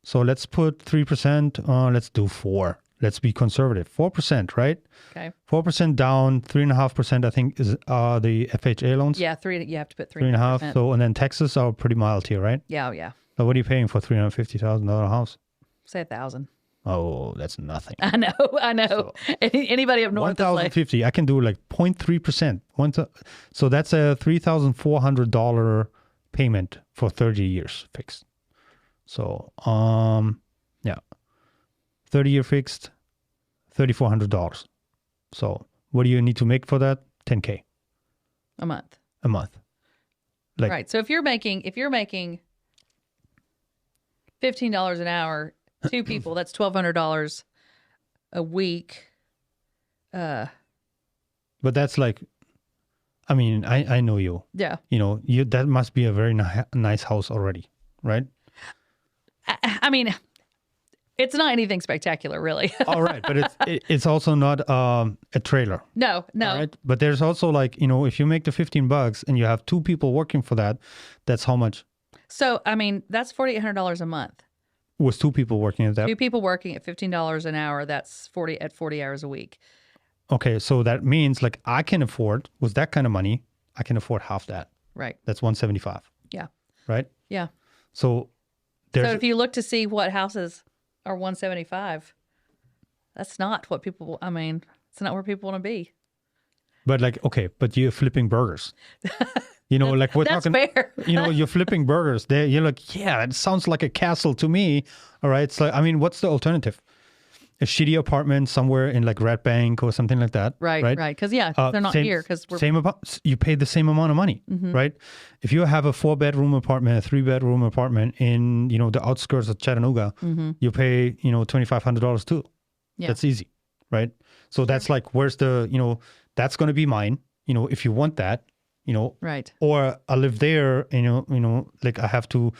So let's put 3%. Let's do 4. Let's be conservative. 4%, right? Okay. 4% down, 3.5%, I think, is the FHA loans. Yeah. You have to put 3.5. So, and then taxes are pretty mild here, right? Yeah. Oh, yeah. So what are you paying for $350,000 house? Say 1,000. Oh, that's nothing. I know. So, Anybody up north is like, 1,050. I can do like 0.3%. So that's a $3,400 payment for 30 years fixed. So, yeah, 30-year fixed, $3,400. So what do you need to make for that? $10K a month. a month. Like, Right. So if you're making $15 an hour, 2 people, that's $1,200 a week. but that's like, I mean, I know you. Yeah. That must be a very nice house already, right? I mean, it's not anything spectacular, really. All right, but it's also not a trailer. No. All right? But there's also like, if you make the $15 and you have 2 people working for that, that's how much? So, I mean, that's $4,800 a month. Was 2 people working at that? 2 people working at $15 an hour, that's 40 hours a week. Okay, so that means like I can afford, with that kind of money, I can afford half that. Right. That's $175, Yeah. right? Yeah. So So if you look to see what houses are 175, that's not what people. I mean, it's not where people want to be. But like, okay, but you're flipping burgers. You know, like we're That's talking. fair. You know, you're flipping burgers. You're like, yeah, it sounds like a castle to me. All right, it's like, I mean, what's the alternative? A shitty apartment somewhere in like Red Bank or something like that. Right. Because they're not here because we're you pay the same amount of money, right? If you have a 4-bedroom apartment, a 3-bedroom apartment in the outskirts of Chattanooga, you pay $2,500 too. Yeah. That's easy, right? So that's like, where's the that's going to be mine. If you want that, right. Or I live there, like I have to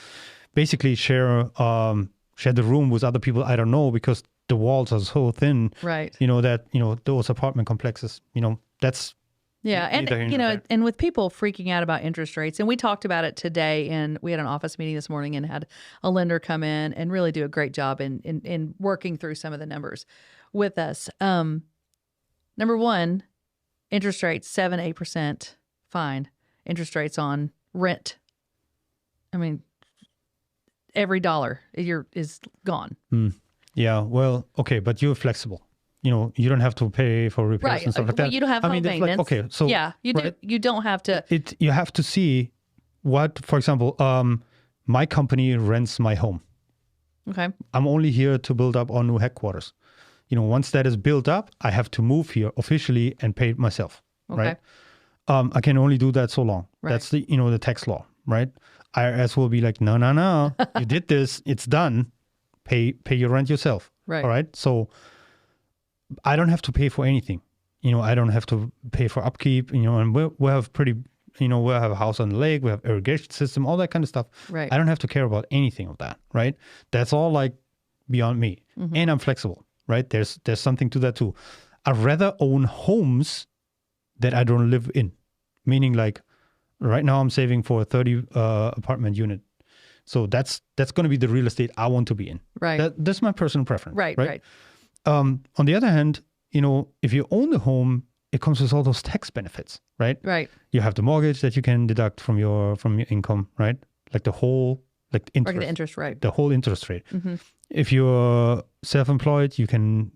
basically share the room with other people I don't know because the walls are so thin, right? That those apartment complexes, that's and and with people freaking out about interest rates, and we talked about it today, and we had an office meeting this morning and had a lender come in and really do a great job in working through some of the numbers with us. Number one, interest rates 7-8%, fine. Interest rates on rent, I mean, every dollar is gone. Yeah, well, okay, but you're flexible. You don't have to pay for repairs and stuff like that. You don't have home maintenance. Like, okay, so yeah, you do. You don't have to. You have to see what, for example, my company rents my home. Okay. I'm only here to build up our new headquarters. Once that is built up, I have to move here officially and pay it myself. Okay. Right. I can only do that so long. Right. That's the tax law, right? IRS will be like, no, you did this, it's done. Pay your rent yourself. Right. All right. So I don't have to pay for anything. I don't have to pay for upkeep. And we have pretty. We have a house on the lake. We have irrigation system, all that kind of stuff. Right. I don't have to care about anything of that. Right. That's all like beyond me, and I'm flexible. Right. There's something to that too. I'd rather own homes that I don't live in. Meaning, like, right now I'm saving for a 30 apartment unit. So that's going to be the real estate I want to be in. Right. That's my personal preference. Right. On the other hand, if you own the home, it comes with all those tax benefits, right? Right. You have the mortgage that you can deduct from your income, right? Like the whole interest. Or the interest rate. The whole interest rate. If you're self-employed, you can,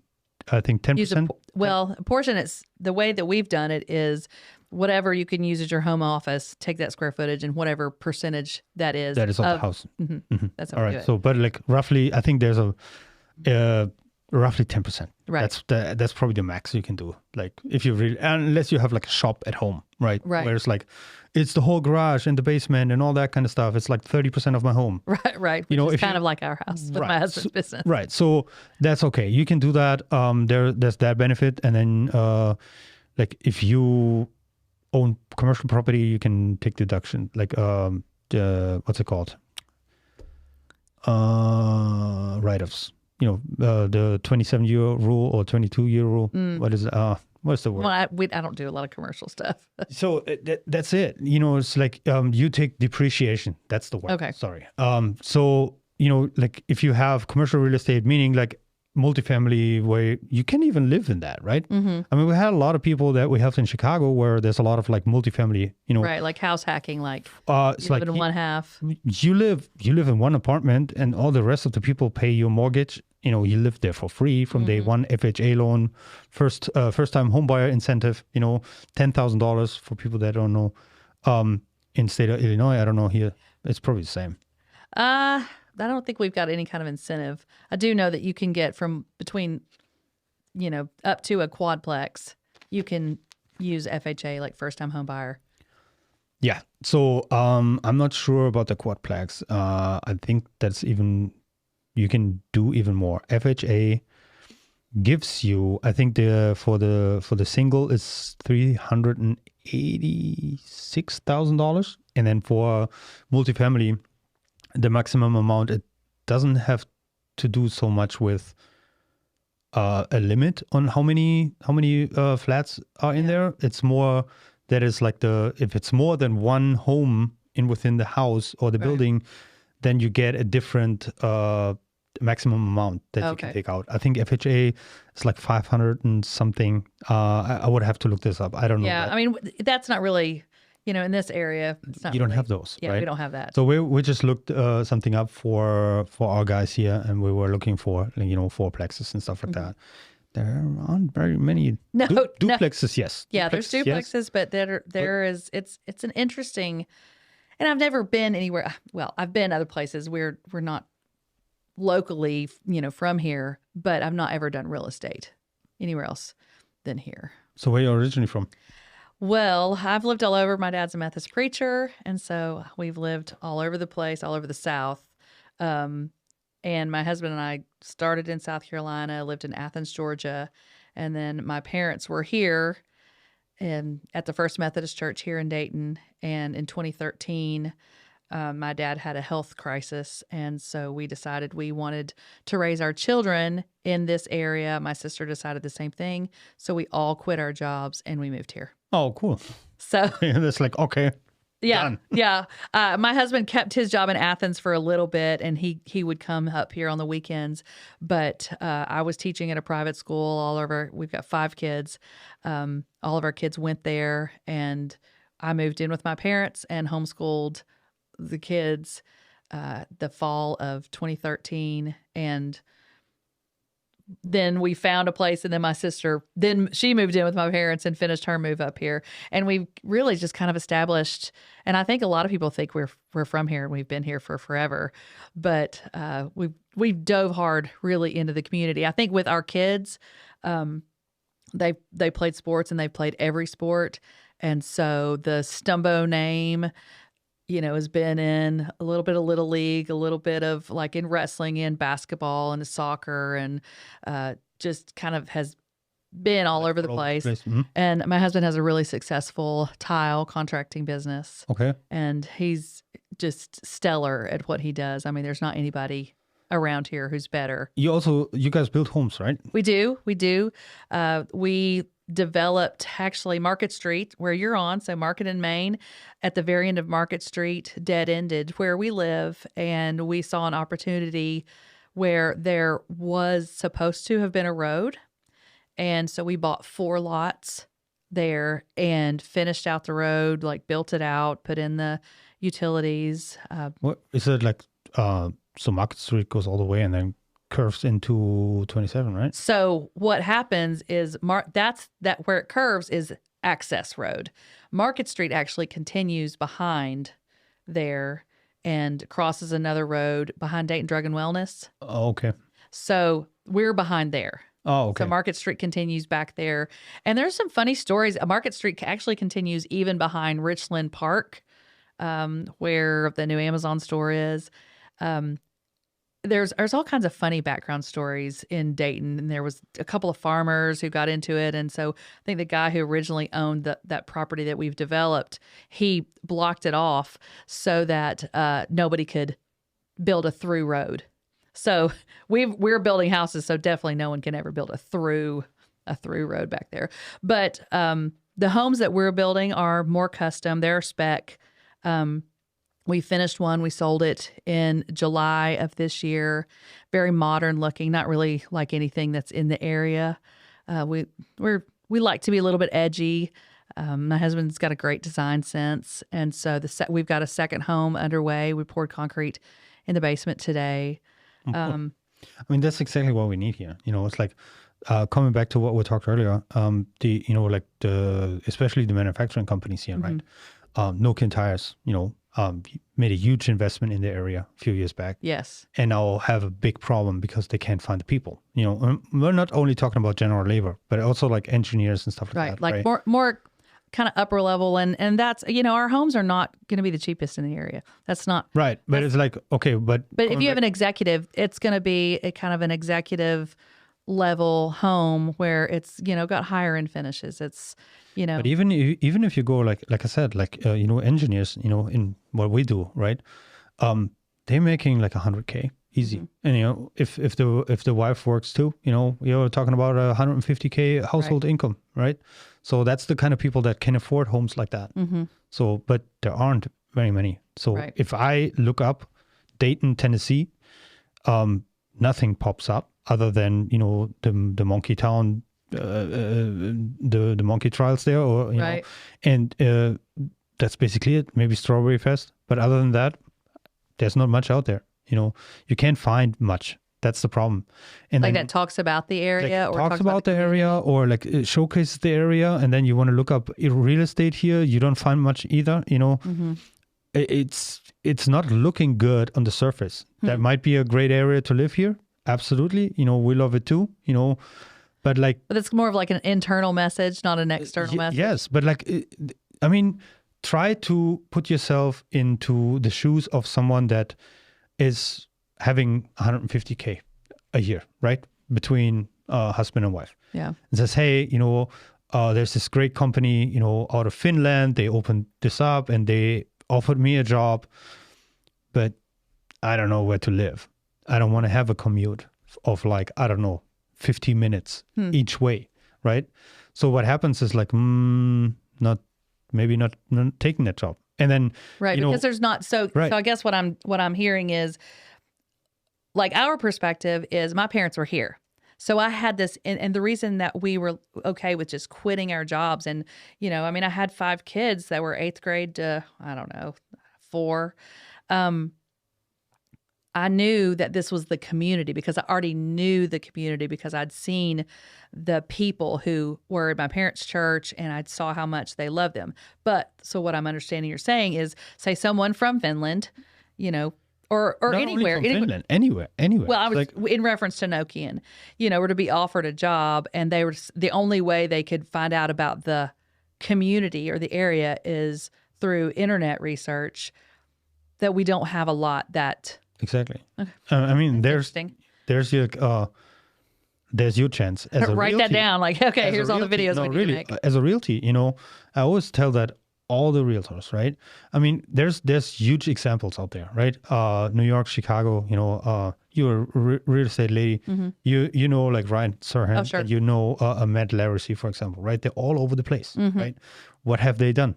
I think, 10%. A portion. It's the way that we've done it is whatever you can use as your home office, take that square footage and whatever percentage that is. That is of the house. That's how all we right. do it. So, but like roughly, I think there's roughly 10%. Right. That's probably the max you can do. Like if you really, unless you have like a shop at home, right? Right. Where it's like, it's the whole garage and the basement and all that kind of stuff. It's like 30% of my home. Right. Which is kind of like our house with my husband's business. Right. So that's okay. You can do that. There's that benefit. And then like if you own commercial property, you can take deduction. Like what's it called? Write-offs. The 27-year rule or 22-year rule. What is it? What's the word? Well, I don't do a lot of commercial stuff. So that's it. It's like you take depreciation. That's the word. Okay. Sorry. So, like if you have commercial real estate, meaning like multifamily where you can even live in that, right? I mean, we had a lot of people that we have in Chicago where there's a lot of like multifamily, Right, like house hacking, like it's you like live in one half. You live in one apartment and all the rest of the people pay your mortgage. You live there for free from day one. FHA loan, first time home buyer incentive, $10,000 for people that don't know. In state of Illinois, I don't know here. It's probably the same. I don't think we've got any kind of incentive. I do know that you can get from between, up to a quadplex. You can use FHA, like first time home buyer. Yeah. So I'm not sure about the quadplex. I think that's even, you can do even more. FHA gives you, I think for the single is $386,000, and then for multifamily, the maximum amount, it doesn't have to do so much with a limit on how many flats are in there. It's more that is like if it's more than one home within the house or the building, then you get a different maximum amount that you can take out. I think FHA is like 500 and something. I would have to look this up. I don't know. Yeah, I mean, that's not really in this area, it's not You don't really- have those, Yeah, right? we don't have that. So we just looked something up for our guys here, and we were looking for fourplexes and stuff like that. There aren't very many No, duplexes. Yes, Yeah, there's duplexes, yes. duplexes, but there is it's an interesting, and I've never been anywhere. Well, I've been other places. We're not locally, from here, but I've not ever done real estate anywhere else than here. So where are you originally from? Well, I've lived all over. My dad's a Methodist preacher, and so we've lived all over the place, all over the South. And my husband and I started in South Carolina, lived in Athens, Georgia, and then my parents were here at the First Methodist Church here in Dayton. And in 2013, my dad had a health crisis, and so we decided we wanted to raise our children in this area. My sister decided the same thing, so we all quit our jobs and we moved here. Oh, cool. So That's like, okay. yeah, Done. yeah. My husband kept his job in Athens for a little bit, and he would come up here on the weekends. But I was teaching at a private school. We've got 5 kids. All of our kids went there, and I moved in with my parents and homeschooled the kids the fall of 2013, and then we found a place, and then my sister, then she moved in with my parents and finished her move up here. And we really just kind of established, and I think a lot of people think we're from here and we've been here for forever, but we've dove hard really into the community. I think with our kids, they played sports, and they played every sport. And so the Stumbo name, has been in a little bit of Little League, a little bit of like in wrestling and basketball and soccer, and just kind of has been all over the place. Mm-hmm. And my husband has a really successful tile contracting business. Okay. And he's just stellar at what he does. I mean, there's not anybody around here who's better. You guys build homes, right? We do. We developed actually Market Street, where you're on, so Market and Main, at the very end of Market Street, dead-ended where we live, and we saw an opportunity where there was supposed to have been a road, and so we bought 4 lots there and finished out the road, like built it out, put in the utilities. What is it like? So Market Street goes all the way and then curves into 27, right? So what happens is that's where it curves is access road. Market Street actually continues behind there and crosses another road behind Dayton Drug and Wellness. Oh, okay. So we're behind there. Oh, okay. So Market Street continues back there. And there's some funny stories. Market Street actually continues even behind Richland Park, where the new Amazon store is. There's all kinds of funny background stories in Dayton, and there was a couple of farmers who got into it, and so I think the guy who originally owned that property that we've developed, he blocked it off so that nobody could build a through road. So we're building houses, so definitely no one can ever build a through road back there. But the homes that we're building are more custom; they're spec. We finished one. We sold it in July of this year. Very modern looking, not really like anything that's in the area. We like to be a little bit edgy. My husband's got a great design sense, and so we've got a second home underway. We poured concrete in the basement today. I mean, that's exactly what we need here. It's like coming back to what we talked earlier. Especially the manufacturing companies here, right? Nokian Tires, made a huge investment in the area a few years back. Yes. And now have a big problem because they can't find the people. We're not only talking about general labor, but also like engineers and stuff like that. Like more kind of upper level. And that's, our homes are not going to be the cheapest in the area. That's not. Right. But it's like, okay, but if you have an executive, it's going to be a kind of an executive level home where it's, got higher end finishes. It's, But even if you go like I said, engineers, in what we do, right? They're making like 100K easy. Mm-hmm. And if the wife works too, you're talking about 150K household income, right? So that's the kind of people that can afford homes like that. Mm-hmm. So, but there aren't very many. So if I look up Dayton, Tennessee, nothing pops up other than the Monkey Town. The monkey trials there, or and that's basically it. Maybe Strawberry Fest. But other than that, there's not much out there. You can't find much. That's the problem. And Like then, that talks about the area like, or talks about the area, or like showcases the area, and then you want to look up real estate here. You don't find much either. It's not looking good on the surface. That might be a great area to live here. Absolutely. We love it too. But like, But it's more of like an internal message, not an external message. yes, but like, I mean, try to put yourself into the shoes of someone that is having 150K a year, right? Between husband and wife. Yeah. And says, hey, there's this great company, out of Finland. They opened this up and they offered me a job, but I don't know where to live. I don't want to have a commute of like, I don't know, 15 minutes each way, right? So what happens is like, not taking that job. And then, right, because there's not, so I guess what I'm hearing is, like, our perspective is my parents were here. So I had this, and the reason that we were okay with just quitting our jobs, and, I had 5 kids that were 8th grade to, 4. I knew that this was the community because I already knew the community because I'd seen the people who were in my parents' church and I saw how much they loved them. But so what I'm understanding you're saying is, say someone from Finland, or not anywhere, only from Finland, anywhere. Well, I was in reference to Nokian, were to be offered a job, and they were the only way they could find out about the community or the area is through internet research. That we don't have a lot that. Exactly. Okay. There's your chance as a Write realty. that down. Like, okay, here's all the videos we need to make. As a realty, I always tell that all the realtors, right? I mean, there's huge examples out there, right? New York, Chicago. You're a real estate lady. Mm-hmm. You know, like Ryan Serhan. Oh, sure. And Matt Laracy, for example, right? They're all over the place, right? What have they done?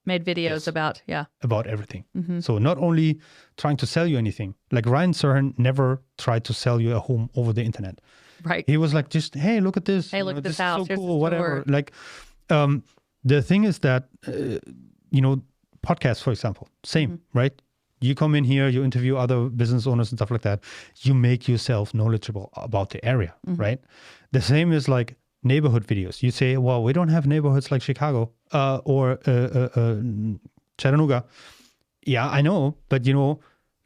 Made videos about everything. Mm-hmm. So not only trying to sell you anything, like Ryan Serhan never tried to sell you a home over the internet. Right. He was like, just, hey, look at this. Hey, look at this house. So cool, whatever. Like, the thing is that, podcasts, for example, same, right? You come in here, you interview other business owners and stuff like that. You make yourself knowledgeable about the area, right? The same is like neighborhood videos. You say, well, we don't have neighborhoods like Chicago or Chattanooga. Yeah, I know. But,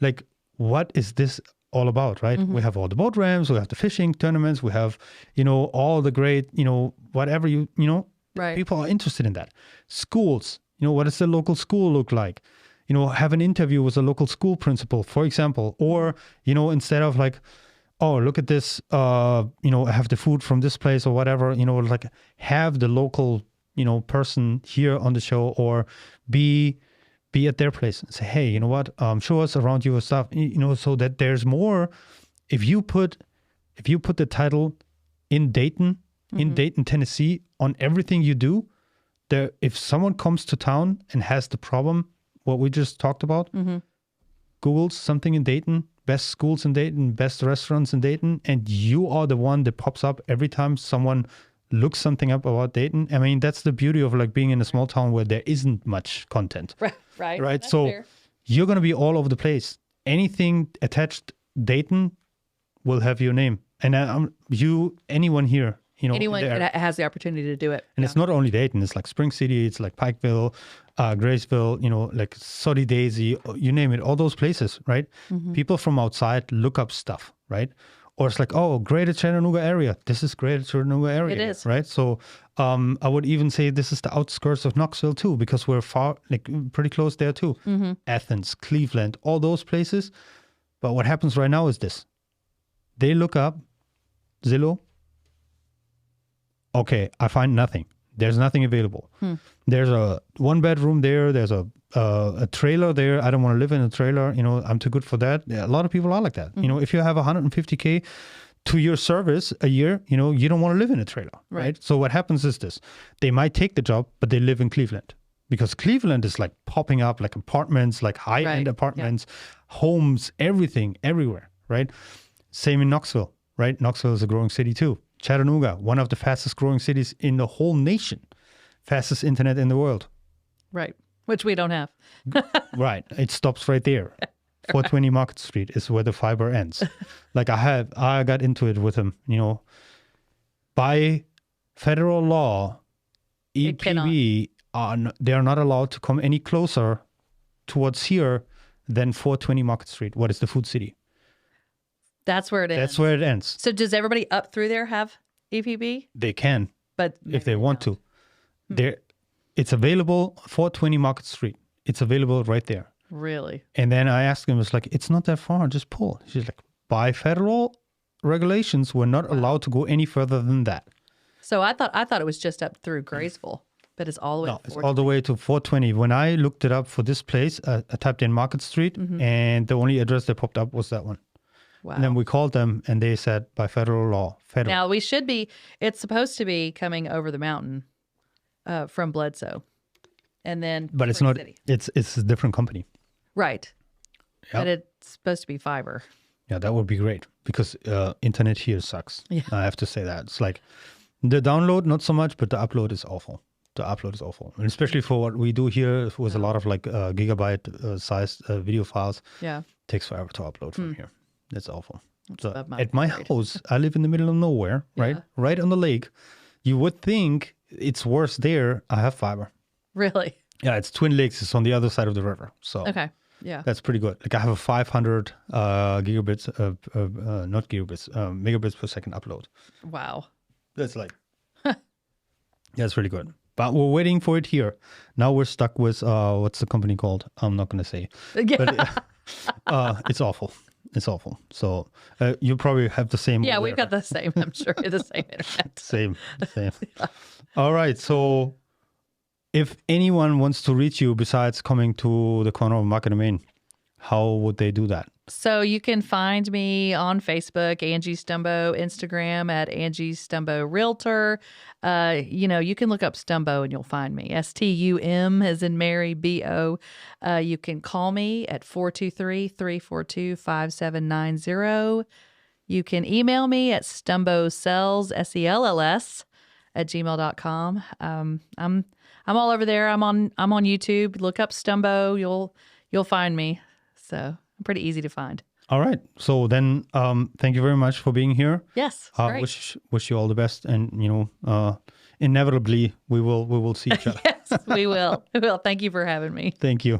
like, what is this all about, right? We have all the boat ramps. We have the fishing tournaments. We have, all the great, whatever right. People are interested in that. Schools, what does the local school look like? Have an interview with a local school principal, for example. Or, instead of like, oh, look at this, I have the food from this place or whatever, like have the local, person here on the show, or be at their place and say, hey, you know what, show us around your stuff, so that there's more. If you put the title in Dayton, Tennessee, on everything you do, there, if someone comes to town and has the problem, what we just talked about, Google's something in Dayton, best schools in Dayton, best restaurants in Dayton, and you are the one that pops up every time someone looks something up about Dayton. I mean, that's the beauty of like being in a small town where there isn't much content. Right. That's So fair. You're going to be all over the place. Anything attached Dayton will have your name. And anyone here, anyone has the opportunity to do it. And it's not only Dayton, it's like Spring City, it's like Pikeville, Graceville, like Soddy Daisy, you name it, all those places, right? People from outside look up stuff, right? Or it's like, oh, Greater Chattanooga area. This is Greater Chattanooga area. It is. Right? So I would even say this is the outskirts of Knoxville too, because we're pretty close there too. Athens, Cleveland, all those places. But what happens right now is this. They look up Zillow. Okay, I find nothing. There's nothing available. There's a 1-bedroom there. There's a trailer there. I don't want to live in a trailer. I'm too good for that. Yeah, a lot of people are like that. If you have 150K to your service a year, you don't want to live in a trailer, right? So what happens is this. They might take the job, but they live in Cleveland. Because Cleveland is like popping up, like apartments, like high-end apartments, homes, everything, everywhere, right? Same in Knoxville, right? Knoxville is a growing city too. Chattanooga, one of the fastest growing cities in the whole nation. Fastest internet in the world. Right. Which we don't have. Right. It stops right there. 420 Market Street is where the fiber ends. Like I got into it with him, by federal law, It cannot. EPB, they are not allowed to come any closer towards here than 420 Market Street. What is the Food City? That's where it ends. That's where it ends. So does everybody up through there have EPB? They can, But if they want don't. to. It's available, 420 Market Street. It's available right there. Really? And then I asked him, it's not that far, just pull. She's like, by federal regulations, we're not allowed to go any further than that. So I thought it was just up through Graysville, but it's all the way No, to it's 420. all the way to 420. When I looked it up for this place, I typed in Market Street, and the only address that popped up was that one. Wow. And then we called them, and they said, by federal law, Now it's supposed to be coming over the mountain from Bledsoe. And then but it's Spring not. City. It's a different company. Right. Yep. But it's supposed to be fiber. Yeah, that would be great because internet here sucks. Yeah. I have to say that. It's like the download, not so much, but the upload is awful. And especially for what we do here with a lot of like gigabyte sized video files. Yeah. Takes forever to upload from here. That's awful. So above my at my grade. house, I live in the middle of nowhere, right? Yeah. Right on the lake. You would think it's worse there. I have fiber. Really? Yeah, it's Twin Lakes. It's on the other side of the river. So Okay. Yeah. that's pretty good. Like I have a 500 gigabits, not gigabits, megabits per second upload. Wow. That's like, that's really good. But we're waiting for it here. Now we're stuck with, what's the company called? I'm not going to say. Yeah. But it's awful. It's awful. So you probably have the same. Yeah, over we've there. got the same, I'm sure, the same internet. Same. All right. So if anyone wants to reach you besides coming to the corner of Market and Main, how would they do that? So you can find me on Facebook, Angie Stumbo, Instagram at Angie Stumbo Realtor. You can look up Stumbo and you'll find me. STUM as in Mary, BO. You can call me at 423-342-5790. You can email me at stumbosells, SELLS, at gmail.com. I'm all over there. I'm on YouTube. Look up Stumbo. You'll find me. So I'm pretty easy to find. All right. So then, thank you very much for being here. Yes. Great. Wish you all the best, and inevitably we will see each other. Yes, we will. We will. Thank you for having me. Thank you.